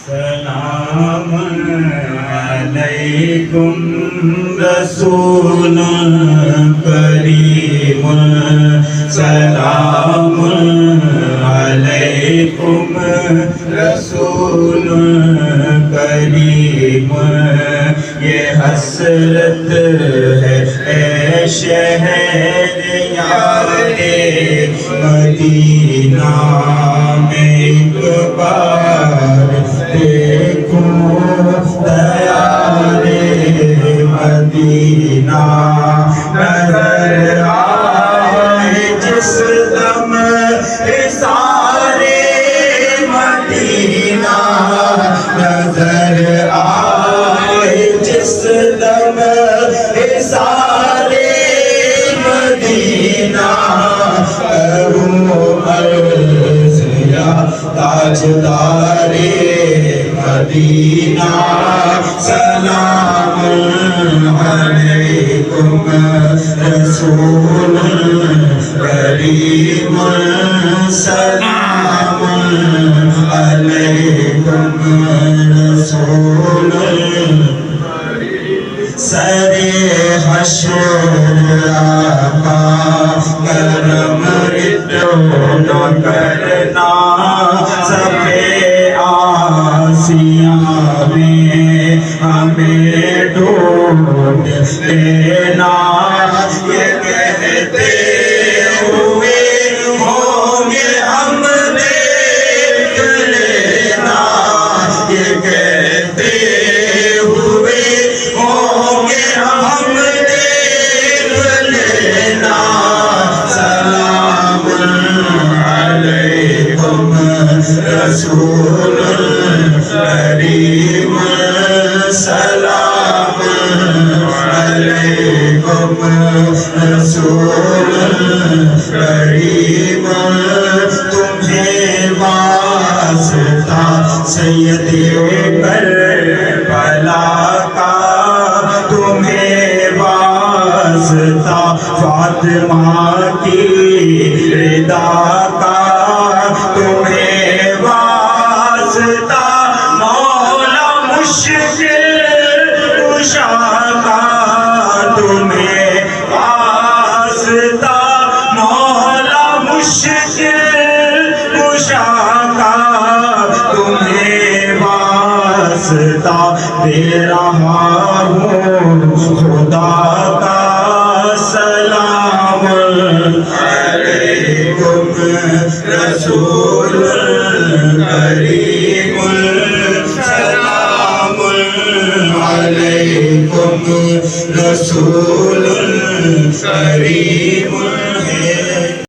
سلام علیکم رسول کریم سلام علیکم رسول کریم یہ حسرت ہے اے شہر یار مدینہ میں ایک بار دیکھو دیار مدینہ نظر آئے جس دم سارے مدینہ نظر آئے جس دم سارے مدینہ کروں عرض یا تاجدار مدینہ سلام علیکم رسول کریم سلام علیکم رسول سر حشر آقا کرم اتو نہ کرنا سفے آسیاں میں ہمیں ڈھونڈ لینا یہ کہتے ہوئے ہوں گے ہم دیکھ لینا یہ کہتے ہوئے ہوں گے ہم دیکھ لینا سلام علیکم رسول کریم سلام علیکم رسول کریم تمہیں واسطہ سید کربلا کا تمہیں واسطہ فاطمہ کی رضا کا تمہیں واسطہ مولا مشکل کشا کا تمہیں واسطہ مولا مشکل کشا کا تمہیں واسطہ دے رہا ہوں خدا کا سلام علیکم رسول کریم سلام علیکم رسول کریم